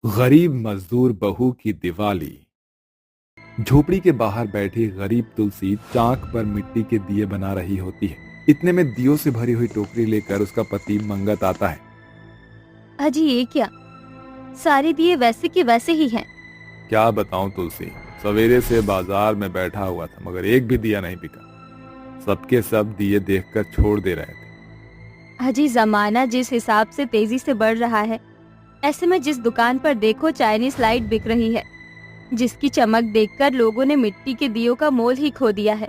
गरीब मजदूर बहू की दिवाली। झोपड़ी के बाहर बैठी गरीब तुलसी चाक पर मिट्टी के दिए बना रही होती है। इतने में दियों से भरी हुई टोकरी लेकर उसका पति मंगत आता है। अजी ये क्या, सारे दिए वैसे के वैसे ही हैं। क्या बताऊं तुलसी, सवेरे से बाजार में बैठा हुआ था मगर एक भी दिया नहीं बिका। सबके सब दिए देखकर छोड़ दे रहे थे। अजी जमाना जिस हिसाब से तेजी से बढ़ रहा है, ऐसे में जिस दुकान पर देखो चाइनीज लाइट बिक रही है, जिसकी चमक देखकर लोगों ने मिट्टी के दियों का मोल ही खो दिया है।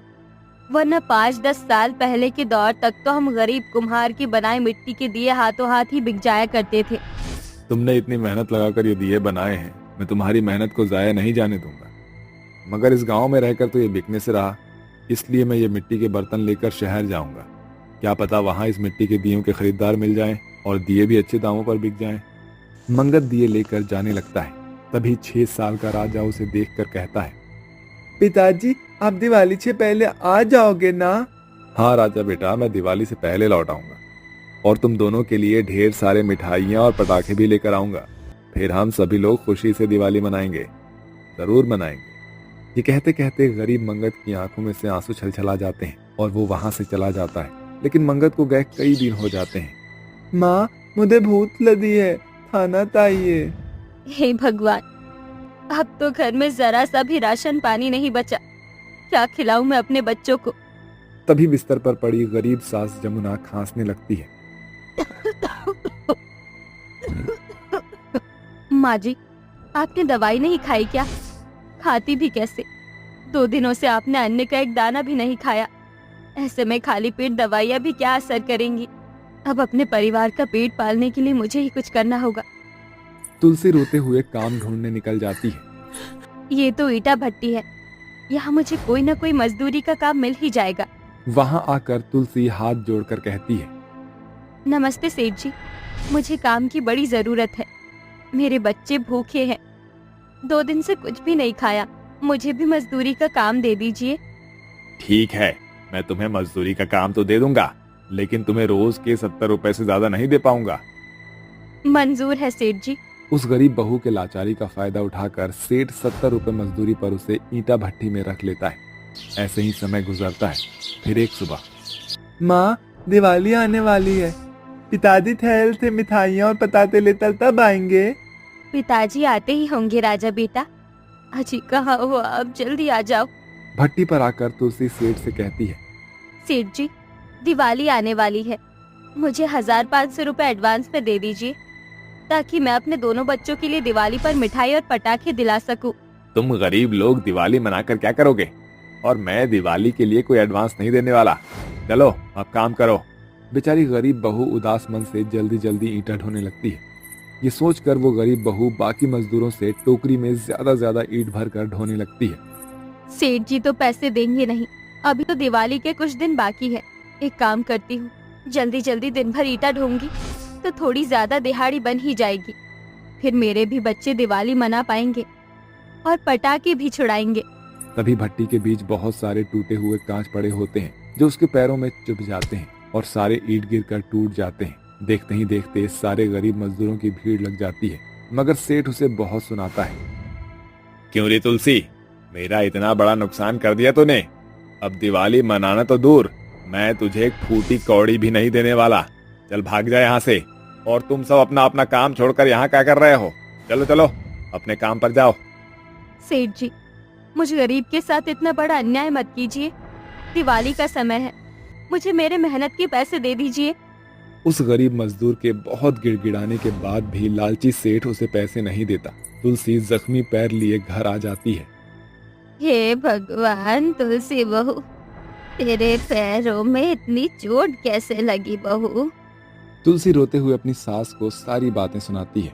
वरना 5-10 साल पहले के दौर तक तो हम गरीब कुम्हार की बनाई मिट्टी के दिए हाथों हाथ ही बिक जाया करते थे। तुमने इतनी मेहनत लगाकर ये दिए बनाए हैं, मैं तुम्हारी मेहनत को जाया नहीं जाने दूंगा। मगर इस गांव में रहकर तो ये बिकने से रहा, इसलिए मैं ये मिट्टी के बर्तन लेकर शहर जाऊंगा। क्या पता वहां इस मिट्टी के दियों के खरीदार मिल जाएं और दिए भी अच्छे दामों पर बिक जाएं। मंगत दिए लेकर जाने लगता है। तभी 6 साल का राजा उसे देखकर कहता है, पिताजी, आप दिवाली से पहले आ जाओगे ना? हाँ राजा बेटा, मैं दिवाली से पहले लौट आऊंगा और तुम दोनों के लिए ढेर सारे मिठाइयाँ और पटाखे भी लेकर आऊंगा। फिर हम सभी लोग खुशी से दिवाली मनाएंगे, जरूर मनाएंगे। ये कहते कहते गरीब मंगत की आंखों में से आंसू छलछला जाते हैं और वो वहां से चला जाता है। लेकिन मंगत को गए कई दिन हो जाते हैं। माँ, मुझे भूख लगी है, खाना चाहिए। हे भगवान, अब तो घर में जरा सा भी राशन पानी नहीं बचा। क्या खिलाऊं मैं अपने बच्चों को? तभी बिस्तर पर पड़ी गरीब सास जमुना खांसने लगती है। माँ जी, आपने दवाई नहीं खाई क्या? खाती भी कैसे? 2 दिनों से आपने अन्न का एक दाना भी नहीं खाया। ऐसे में खाली पेट दवाइयाँ भी क्या असर करेंगी? अब अपने परिवार का पेट पालने के लिए मुझे ही कुछ करना होगा। तुलसी रोते हुए काम ढूंढने निकल जाती है। ये तो ईटा भट्टी है, यहाँ मुझे कोई न कोई मजदूरी का काम मिल ही जाएगा। वहां आकर तुलसी हाथ जोड़कर कहती है, नमस्ते सेठ जी, मुझे काम की बड़ी जरूरत है। मेरे बच्चे भूखे हैं, 2 दिन से कुछ भी नहीं खाया। मुझे भी मजदूरी का काम दे दीजिए। ठीक है, मैं तुम्हें मजदूरी का काम तो दे दूंगा, लेकिन तुम्हें रोज के 70 रुपए से ज्यादा नहीं दे पाऊंगा। मंजूर है सेठ जी। उस गरीब बहू के लाचारी का फायदा उठाकर सेठ 70 रुपए मजदूरी पर उसे ईंटा भट्टी में रख लेता है। ऐसे ही समय गुजरता है। फिर एक सुबह, माँ, दिवाली आने वाली है। पिताजी ठहर से मिठाइयाँ और पताते लेकर तब आएंगे। पिताजी आते ही होंगे राजा बेटा। अजी कहाँ हो आप? जल्दी आ जाओ। भट्टी पर आकर तुलसी सेठ से कहती है, सेठ जी, दिवाली आने वाली है, मुझे 1500 रुपए एडवांस में दे दीजिए, ताकि मैं अपने दोनों बच्चों के लिए दिवाली पर मिठाई और पटाखे दिला सकूं। तुम गरीब लोग दिवाली मनाकर क्या करोगे? और मैं दिवाली के लिए कोई एडवांस नहीं देने वाला। चलो अब काम करो। बेचारी गरीब बहू उदास मन से जल्दी जल्दी ईंटा ढोने लगती है। ये सोचकर वो गरीब बहू बाकी मजदूरों से टोकरी में ज्यादा ईंट भर कर ढोने लगती है। सेठ जी तो पैसे देंगे नहीं, अभी तो दिवाली के कुछ दिन बाकी है। एक काम करती हूँ, जल्दी जल्दी दिन भर ईंटा ढोंगी तो थोड़ी ज्यादा दिहाड़ी बन ही जाएगी। फिर मेरे भी बच्चे दिवाली मना पाएंगे और पटाखे भी छुड़ाएंगे। तभी भट्टी के बीच बहुत सारे टूटे हुए कांच पड़े होते हैं, जो उसके पैरों में चुभ जाते हैं और सारे ईंट गिरकर टूट जाते हैं। देखते ही देखते सारे गरीब मजदूरों की भीड़ लग जाती है। मगर सेठ उसे बहुत सुनाता है। क्यों रे तुलसी, मेरा इतना बड़ा नुकसान कर दिया तूने। अब दिवाली मनाना तो दूर, मैं तुझे एक फूटी कौड़ी भी नहीं देने वाला। चल भाग जा यहाँ से। और तुम सब अपना अपना काम छोड़कर यहाँ क्या कर रहे हो? चलो चलो अपने काम पर जाओ। सेठ जी, मुझ गरीब के साथ इतना बड़ा अन्याय मत कीजिए। दिवाली का समय है, मुझे मेरे मेहनत के पैसे दे दीजिए। उस गरीब मजदूर के बहुत गिड़गिड़ाने के बाद भी लालची सेठ उसे पैसे नहीं देता। तुलसी जख्मी पैर लिए घर आ जाती है। हे भगवान, तुलसी बहू, तेरे पैरों में इतनी चोट कैसे लगी बहू? तुलसी रोते हुए अपनी सास को सारी बातें सुनाती है।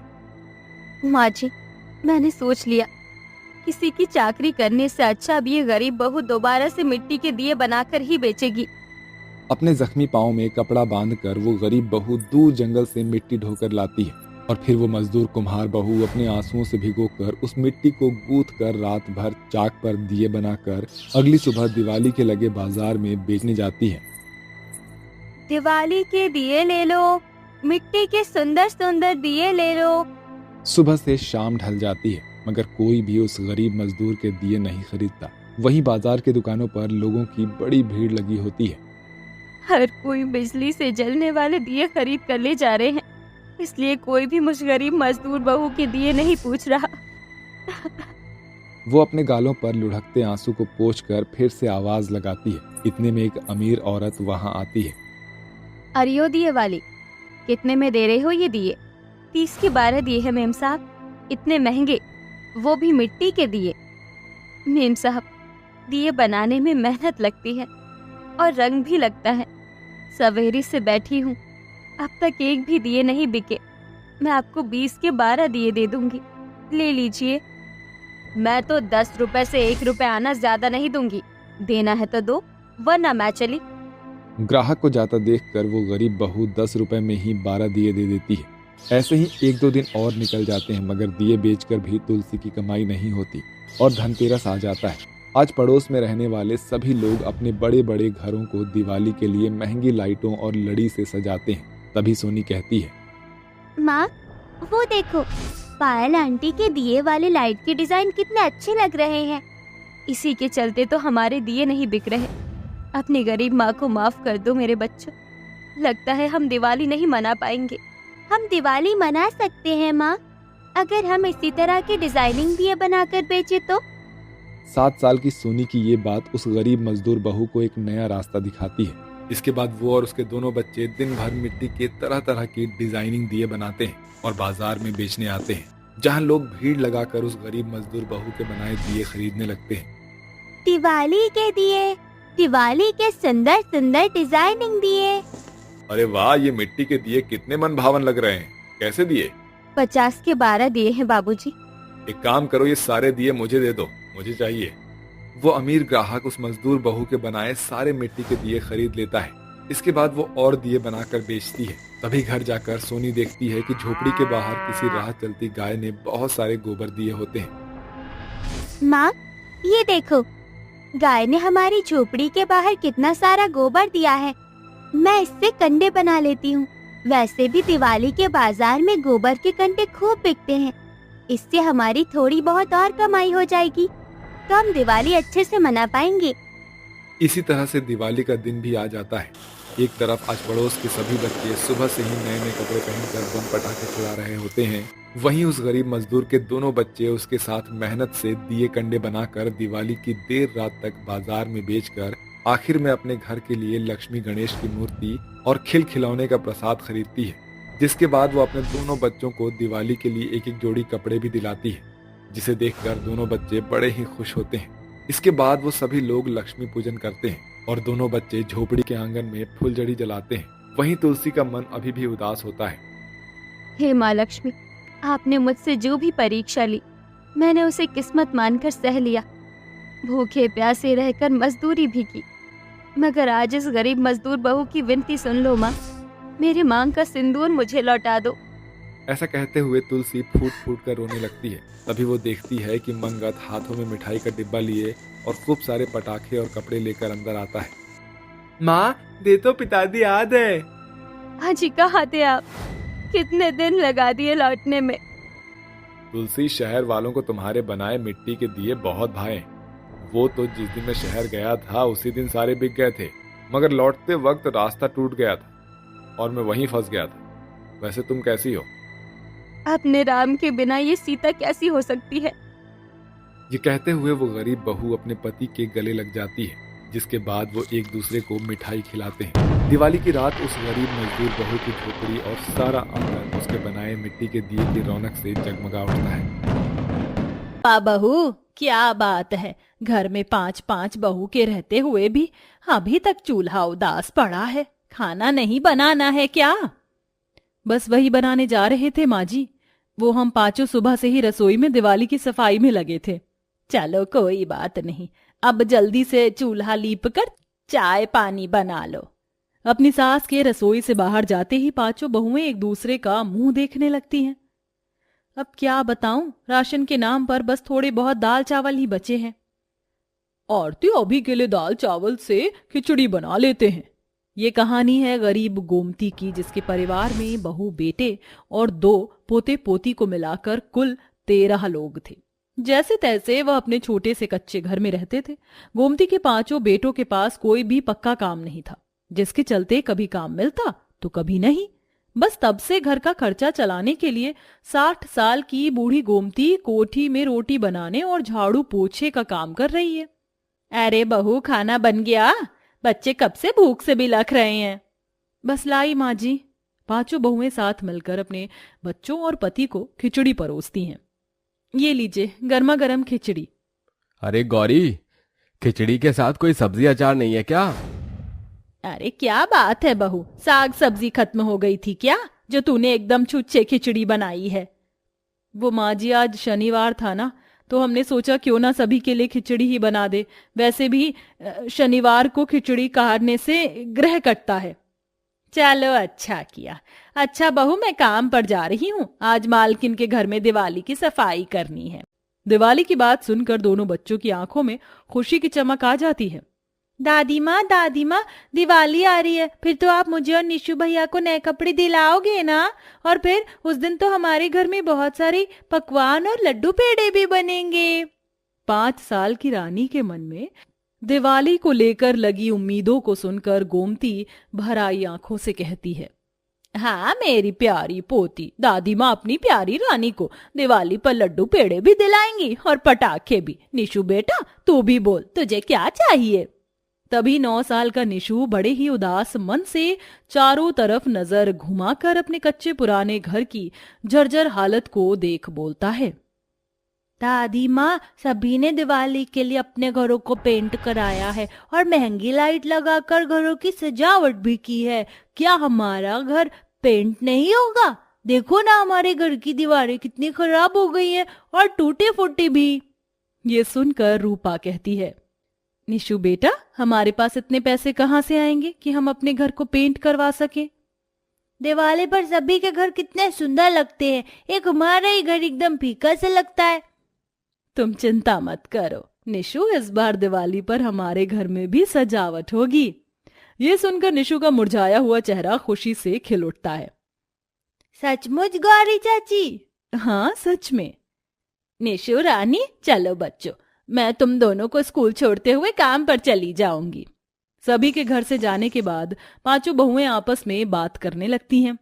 माँ जी, मैंने सोच लिया, किसी की चाकरी करने से अच्छा अब ये गरीब बहू दोबारा से मिट्टी के दिए बनाकर ही बेचेगी। अपने जख्मी पांव में कपड़ा बांधकर वो गरीब बहू दूर जंगल से मिट्टी ढोकर लाती है और फिर वो मजदूर कुम्हार बहू अपने आंसुओं से भिगोकर उस मिट्टी को गूंथ कर रात भर चाक पर दिए बनाकर अगली सुबह दिवाली के लगे बाजार में बेचने जाती है। दिवाली के दिए ले लो, मिट्टी के सुंदर सुंदर दिए ले लो। सुबह से शाम ढल जाती है मगर कोई भी उस गरीब मजदूर के दिए नहीं खरीदता। वहीं बाजार के दुकानों पर लोगों की बड़ी भीड़ लगी होती है। हर कोई बिजली से जलने वाले दिए खरीद कर ले जा रहे हैं, इसलिए कोई भी मुझ गरीब मजदूर बहू के दिए नहीं पूछ रहा। वो अपने गालों पर लुढ़कते आंसू को पोंछकर फिर से आवाज लगाती है। इतने में एक अमीर औरत वहां आती है। अरे ओ दिए वाली, कितने में दे रहे हो ये दिए? 30 के 12 दिए हैं मेम साहब। इतने महंगे, वो भी मिट्टी के दिए। मेम साहब, दिए बनाने में मेहनत लगती है और रंग भी लगता है। सवेरे से बैठी हूँ, अब तक एक भी दिए नहीं बिके। मैं आपको 20 के 12 दिए दे दूंगी, ले लीजिए। मैं तो 10 रुपए से 1 रुपए आना ज्यादा नहीं दूंगी। देना है तो दो, वरना मैं चली। ग्राहक को जाता देखकर वो गरीब बहू 10 रुपए में ही 12 दिए दे देती है। ऐसे ही 1-2 दिन और निकल जाते हैं मगर दिए बेचकर भी तुलसी की कमाई नहीं होती और धनतेरस आ जाता है। आज पड़ोस में रहने वाले सभी लोग अपने बड़े बड़े घरों को दिवाली के लिए महंगी लाइटों और लड़ी से सजाते हैं। तभी सोनी कहती है, माँ, वो देखो, पायल आंटी के दिए वाले लाइट के डिजाइन कितने अच्छे लग रहे हैं। इसी के चलते तो हमारे दिए नहीं बिक रहे। अपनी गरीब माँ को माफ कर दो मेरे बच्चों। लगता है हम दिवाली नहीं मना पाएंगे। हम दिवाली मना सकते हैं माँ, अगर हम इसी तरह के डिजाइनिंग दिए बनाकर बेचे तो। 7 साल की सोनी की ये बात उस गरीब मजदूर बहू को एक नया रास्ता दिखाती है। इसके बाद वो और उसके दोनों बच्चे दिन भर मिट्टी के तरह तरह की डिजाइनिंग दिए बनाते हैं और बाजार में बेचने आते हैं, जहाँ लोग भीड़ लगाकर उस गरीब मजदूर बहू के बनाए दिए खरीदने लगते हैं। दिवाली के दिए, दिवाली के सुंदर सुंदर डिजाइनिंग दिए। अरे वाह, ये मिट्टी के दिए कितने मन भावन लग रहे हैं। कैसे दिए? 50 के 12 दिए हैं बाबूजी। एक काम करो, ये सारे दिए मुझे दे दो, मुझे चाहिए। वो अमीर ग्राहक उस मजदूर बहू के बनाए सारे मिट्टी के दिए खरीद लेता है। इसके बाद वो और दिए बनाकर बेचती है। तभी घर जाकर सोनी देखती है कि झोपड़ी के बाहर किसी राह चलती गाय ने बहुत सारे गोबर दिए होते हैं। माँ, ये देखो, गाय ने हमारी झोपड़ी के बाहर कितना सारा गोबर दिया है। मैं इससे कंडे बना लेती हूँ। वैसे भी दिवाली के बाजार में गोबर के कंडे खूब बिकते हैं। इससे हमारी थोड़ी बहुत और कमाई हो जाएगी, तो हम दिवाली अच्छे से मना पाएंगे। इसी तरह से दिवाली का दिन भी आ जाता है। एक तरफ आज पड़ोस के सभी बच्चे सुबह से ही नए नए कपड़े पहनकर बम पटाखे छुड़ा रहे होते हैं। वहीं उस गरीब मजदूर के दोनों बच्चे उसके साथ मेहनत से दिए कंडे बनाकर दिवाली की देर रात तक बाजार में बेचकर आखिर में अपने घर के लिए लक्ष्मी गणेश की मूर्ति और खिलखिलौने का प्रसाद खरीदती है। जिसके बाद वो अपने दोनों बच्चों को दिवाली के लिए एक एक जोड़ी कपड़े भी दिलाती है, जिसे देखकर दोनों बच्चे बड़े ही खुश होते हैं। इसके बाद वो सभी लोग लक्ष्मी पूजन करते हैं और दोनों बच्चे झोपड़ी के आंगन में फुलझड़ी जलाते हैं। वहीं तुलसी का मन अभी भी उदास होता है। हे माँ लक्ष्मी, आपने मुझसे जो भी परीक्षा ली, मैंने उसे किस्मत मानकर सह लिया। भूखे प्यासे रहकर मजदूरी भी की, मगर आज इस गरीब मजदूर बहू की विनती सुन लो माँ। मेरी मांग का सिंदूर मुझे लौटा दो। ऐसा कहते हुए तुलसी फूट फूट कर रोने लगती है। तभी वो देखती है कि मंगत हाथों में मिठाई का डिब्बा लिए और खूब सारे पटाखे और कपड़े लेकर अंदर आता है। माँ, दे तो पिताजी याद है। हाँ जी, कहाँ थे आप? कितने दिन लगा दिए लौटने में। तुलसी, शहर वालों को तुम्हारे बनाए मिट्टी के दिए बहुत भाए। वो तो जिस दिन मैं शहर गया था उसी दिन सारे बिक गए थे, मगर लौटते वक्त रास्ता टूट गया था और मैं वहीं फंस गया था। वैसे तुम कैसी हो? अपने राम के बिना ये सीता कैसी हो सकती है? ये कहते हुए वो गरीब बहू अपने पति के गले लग जाती है, जिसके बाद वो एक दूसरे को मिठाई खिलाते हैं। दिवाली की रात उस गरीब मजदूर बहू की झोपड़ी और सारा आंगन उसके बनाए मिट्टी के दिए की रौनक से जगमगा उठता है। बहू, क्या बात है, घर में 5-5 बहू के रहते हुए भी अभी तक चूल्हा उदास पड़ा है। खाना नहीं बनाना है क्या? बस वही बनाने जा रहे थे माँ जी। वो हम पांचों सुबह से ही रसोई में दिवाली की सफाई में लगे थे। चलो कोई बात नहीं, अब जल्दी से चूल्हा लीप कर चाय पानी बना लो। अपनी सास के रसोई से बाहर जाते ही पांचों बहुएं एक दूसरे का मुंह देखने लगती हैं। अब क्या बताऊं, राशन के नाम पर बस थोड़े बहुत दाल चावल ही बचे हैं। औरतें अभी के लिए दाल चावल से खिचड़ी बना लेते हैं, ये कहानी है गरीब गोमती की, जिसके परिवार में बहू बेटे और 2 पोते पोती को मिलाकर कुल 13 लोग थे। जैसे तैसे वह अपने छोटे से कच्चे घर में रहते थे। गोमती के 5 बेटों के पास कोई भी पक्का काम नहीं था, जिसके चलते कभी काम मिलता तो कभी नहीं। बस तब से घर का खर्चा चलाने के लिए 60 साल की बूढ़ी गोमती कोठी में रोटी बनाने और झाड़ू पोछे का काम कर रही है। अरे बहू, खाना बन गया? बच्चे कब से भूख से बिलख रहे हैं। बस लाई माँ जी। 5 बहुएं साथ मिलकर अपने बच्चों और पति को खिचड़ी परोसती हैं। ये लीजिए गर्मा गर्म खिचड़ी। अरे गौरी, खिचड़ी के साथ कोई सब्जी अचार नहीं है क्या? अरे क्या बात है बहू, साग सब्जी खत्म हो गई थी क्या, जो तूने एकदम छुच्छे खिचड़ी बनाई है? वो माँ जी, आज शनिवार था ना, तो हमने सोचा क्यों ना सभी के लिए खिचड़ी ही बना दे। वैसे भी शनिवार को खिचड़ी खाने से ग्रह कटता है। चलो अच्छा किया। अच्छा बहू, मैं काम पर जा रही हूँ। आज मालकिन के घर में दिवाली की सफाई करनी है। दिवाली की बात सुनकर दोनों बच्चों की आंखों में खुशी की चमक आ जाती है। दादी माँ, दिवाली आ रही है, फिर तो आप मुझे और निशु भैया को नए कपड़े दिलाओगे ना? और फिर उस दिन तो हमारे घर में बहुत सारे पकवान और लड्डू पेड़े भी बनेंगे। 5 साल की रानी के मन में दिवाली को लेकर लगी उम्मीदों को सुनकर गोमती भर आई आंखों से कहती है, हाँ मेरी प्यारी पोती, दादी माँ अपनी प्यारी रानी को दिवाली पर लड्डू पेड़े भी दिलाएंगी और पटाखे भी। निशु बेटा, तू भी बोल, तुझे क्या चाहिए? तभी 9 साल का निशु बड़े ही उदास मन से चारों तरफ नजर घुमाकर अपने कच्चे पुराने घर की जर्जर हालत को देख बोलता है, दादी माँ, सभी ने दिवाली के लिए अपने घरों को पेंट कराया है और महंगी लाइट लगाकर घरों की सजावट भी की है। क्या हमारा घर पेंट नहीं होगा? देखो ना, हमारे घर की दीवारें कितनी खराब हो गई है और टूटी फूटी भी। ये सुनकर रूपा कहती है, निशु बेटा, हमारे पास इतने पैसे कहाँ से आएंगे कि हम अपने घर को पेंट करवा सके? दिवाली पर सभी के घर कितने सुंदर लगते हैं, एक हमारा ही घर एकदम फीका से लगता है। तुम चिंता मत करो निशु, इस बार दिवाली पर हमारे घर में भी सजावट होगी। ये सुनकर निशु का मुरझाया हुआ चेहरा खुशी से खिल उठता है। सचमुच गौरी चाची? हाँ सच में। निशु रानी, चलो बच्चों, मैं तुम दोनों को स्कूल छोड़ते हुए काम पर चली जाऊंगी। सभी के घर से जाने के बाद 5 बहुएं आपस में बात करने लगती हैं।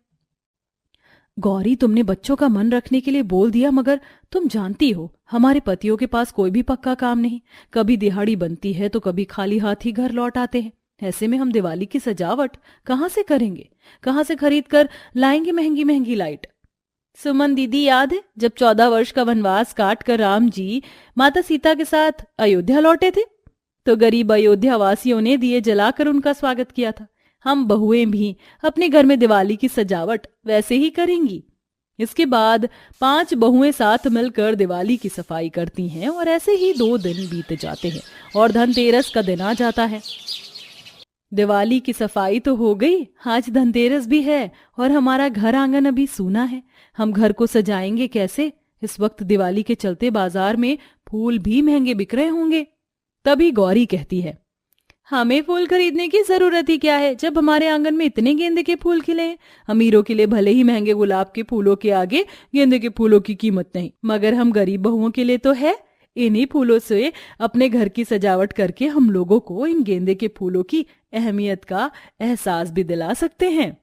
गौरी, तुमने बच्चों का मन रखने के लिए बोल दिया, मगर तुम जानती हो हमारे पतियों के पास कोई भी पक्का काम नहीं। कभी दिहाड़ी बनती है तो कभी खाली हाथ ही घर लौट आते हैं। ऐसे में हम दिवाली की सजावट कहाँ से करेंगे? कहाँ से खरीद कर लाएंगे महंगी महंगी लाइट? सुमन दीदी, याद है जब 14 वर्ष का वनवास काट कर राम जी माता सीता के साथ अयोध्या लौटे थे, तो गरीब अयोध्या वासियों ने दिए जलाकर उनका स्वागत किया था। हम बहुएं भी अपने घर में दिवाली की सजावट वैसे ही करेंगी। इसके बाद 5 बहुएं साथ मिलकर दिवाली की सफाई करती हैं और ऐसे ही 2 दिन बीत जाते हैं और धनतेरस का दिन आ जाता है। दिवाली की सफाई तो हो गई, आज धनतेरस भी है और हमारा घर आंगन अभी सूना है। हम घर को सजाएंगे कैसे? इस वक्त दिवाली के चलते बाजार में फूल भी महंगे बिक रहे होंगे। तभी गौरी कहती है, हमें फूल खरीदने की जरूरत ही क्या है, जब हमारे आंगन में इतने गेंदे के फूल खिले हैं। अमीरों के लिए भले ही महंगे गुलाब के फूलों के आगे गेंदे के फूलों की कीमत नहीं, मगर हम गरीब बहुओं के लिए तो है। इन्हीं फूलों से अपने घर की सजावट करके हम लोगों को इन गेंदे के फूलों की अहमियत का एहसास भी दिला सकते हैं।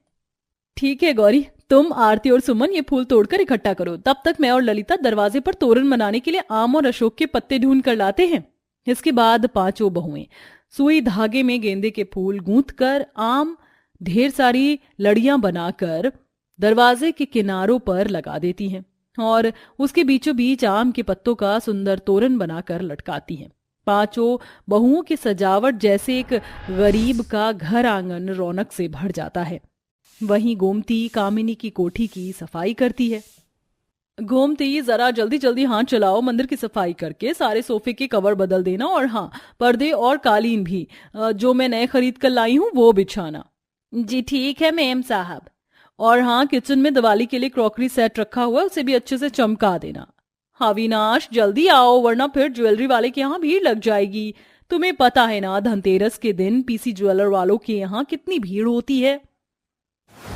ठीक है गौरी, तुम, आरती और सुमन ये फूल तोड़कर इकट्ठा करो। तब तक मैं और ललिता दरवाजे पर तोरण बनाने के लिए आम और अशोक के पत्ते ढूंढ कर लाते हैं। इसके बाद 5 बहुएं सुई धागे में गेंदे के फूल गूंथकर आम ढेर सारी लड़ियां बनाकर दरवाजे के किनारों पर लगा देती हैं और उसके बीचों बीच आम के पत्तों का सुंदर तोरण बनाकर लटकाती हैं। 5 बहुओं की सजावट जैसे एक गरीब का घर आंगन रौनक से भर जाता है। वहीं गोमती कामिनी की कोठी की सफाई करती है। गोमती, जरा जल्दी जल्दी हाथ चलाओ, मंदिर की सफाई करके सारे सोफे के कवर बदल देना और हाँ, पर्दे और कालीन भी जो मैं नए खरीद कर लाई हूँ वो बिछाना। जी ठीक है मेम साहब। और हाँ, किचन में दिवाली के लिए क्रॉकरी सेट रखा हुआ है, उसे भी अच्छे से चमका देना। हाँ विनाश, जल्दी आओ वरना फिर ज्वेलरी वाले के यहाँ भीड़ लग जाएगी। तुम्हें पता है ना धनतेरस के दिन पीसी ज्वेलर वालों के यहाँ कितनी भीड़ होती है।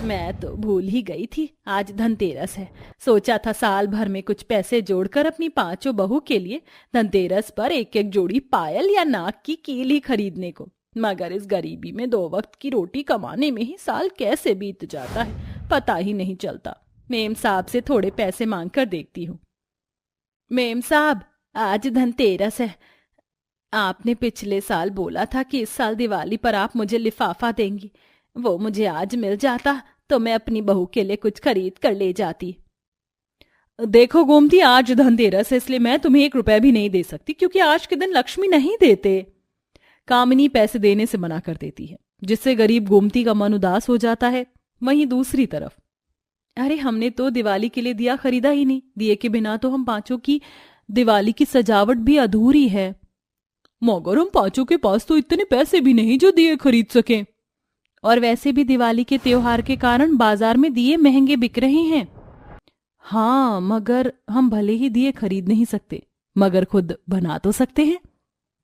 मैं तो भूल ही गई थी आज धनतेरस है। सोचा था साल भर में कुछ पैसे जोड़कर अपनी 5 बहू के लिए धनतेरस पर एक एक जोड़ी पायल या नाक की कील ही खरीदने को, मगर इस गरीबी में 2 वक्त की रोटी कमाने में ही साल कैसे बीत जाता है पता ही नहीं चलता। मेम साहब से थोड़े पैसे मांग कर देखती हूँ। मेम साहब, आज धनतेरस है। आपने पिछले साल बोला था कि इस साल दिवाली पर आप मुझे लिफाफा देंगी। वो मुझे आज मिल जाता तो मैं अपनी बहू के लिए कुछ खरीद कर ले जाती। देखो गोमती, आज धनतेरस है इसलिए मैं तुम्हें 1 रुपया भी नहीं दे सकती, क्योंकि आज के दिन लक्ष्मी नहीं देते। कामिनी पैसे देने से मना कर देती है, जिससे गरीब गोमती का मन उदास हो जाता है। वहीं दूसरी तरफ, अरे हमने तो दिवाली के लिए दिया खरीदा ही नहीं, दिए के बिना तो हम 5 की दिवाली की सजावट भी अधूरी है। मगर हम 5 के पास तो इतने पैसे भी नहीं जो दिए खरीद सकें। और वैसे भी दिवाली के त्योहार के कारण बाजार में दिए महंगे बिक रहे हैं। हाँ, मगर हम भले ही दिए खरीद नहीं सकते, मगर खुद बना तो सकते हैं।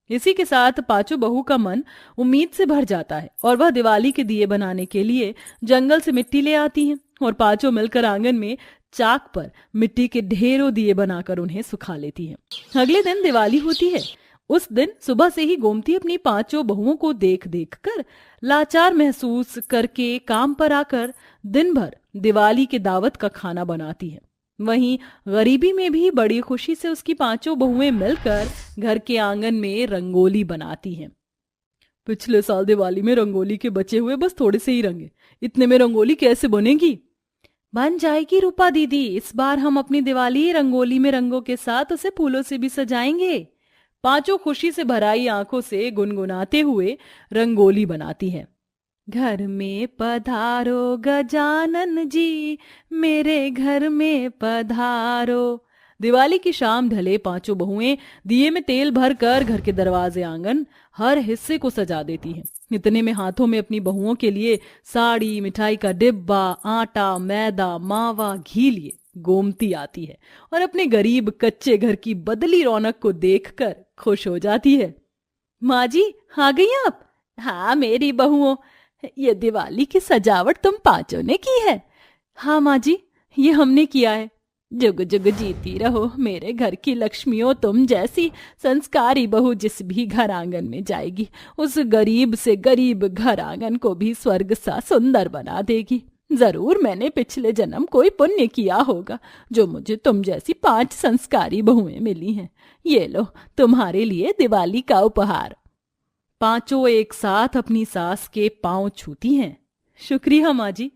इसी के साथ 5 बहू का मन उम्मीद से भर जाता है और वह दिवाली के दिए बनाने के लिए जंगल से मिट्टी ले आती हैं और 5 मिलकर आंगन में चाक पर मिट्टी के ढेरों दिए बनाकर उन्हें सुखा लेती हैं। अगले दिन दिवाली होती है। उस दिन सुबह से ही गोमती अपनी 5 बहुओं को देख देख कर लाचार महसूस करके काम पर आकर दिन भर दिवाली के दावत का खाना बनाती है। वहीं गरीबी में भी बड़ी खुशी से उसकी 5 बहुएं मिलकर घर के आंगन में रंगोली बनाती हैं। पिछले साल दिवाली में रंगोली के बचे हुए बस थोड़े से ही रंगे, इतने में रंगोली कैसे बनेगी? बन जाएगी रूपा दीदी, इस बार हम अपनी दिवाली रंगोली में रंगों के साथ उसे फूलों से भी सजाएंगे। 5 खुशी से भराई आंखों से गुनगुनाते हुए रंगोली बनाती हैं। घर में पधारो गजानन जी, मेरे घर में पधारो। दिवाली की शाम ढले 5 बहुएं दिए में तेल भर कर घर के दरवाजे आंगन हर हिस्से को सजा देती हैं। इतने में हाथों में अपनी बहुओं के लिए साड़ी, मिठाई का डिब्बा, आटा, मैदा, मावा, घी लिए गोमती आती है और अपने गरीब कच्चे घर की बदली रौनक को देखकर खुश हो जाती है। माँ जी, आ गई आप? हाँ मेरी बहुओं, ये दिवाली की सजावट तुम 5 ने की है? हाँ माँ जी, ये हमने किया है। जुग जुग जीती रहो मेरे घर की लक्ष्मियों, तुम जैसी संस्कारी बहू जिस भी घर आंगन में जाएगी उस गरीब से गरीब घर आंगन को भी स्वर्ग सा सुंदर बना देगी। जरूर मैंने पिछले जन्म कोई पुण्य किया होगा जो मुझे तुम जैसी 5 संस्कारी बहुएं मिली हैं। ये लो तुम्हारे लिए दिवाली का उपहार। 5 एक साथ अपनी सास के पांव छूती हैं। शुक्रिया माँ जी।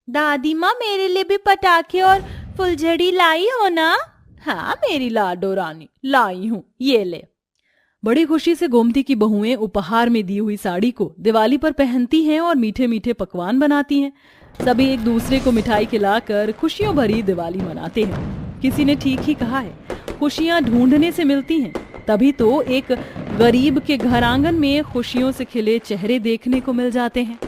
दादी माँ, मेरे लिए भी पटाखे और फुलझड़ी लाई हो ना? हाँ मेरी लाडो रानी, लाई हूँ, ये ले। बड़ी खुशी से गोमती की बहुएं उपहार में दी हुई साड़ी को दिवाली पर पहनती हैं और मीठे मीठे पकवान बनाती हैं। सभी एक दूसरे को मिठाई खिलाकर खुशियों भरी दिवाली मनाते हैं। किसी ने ठीक ही कहा है, खुशियां ढूंढने से मिलती हैं। तभी तो एक गरीब के घर आंगन में खुशियों से खिले चेहरे देखने को मिल जाते हैं।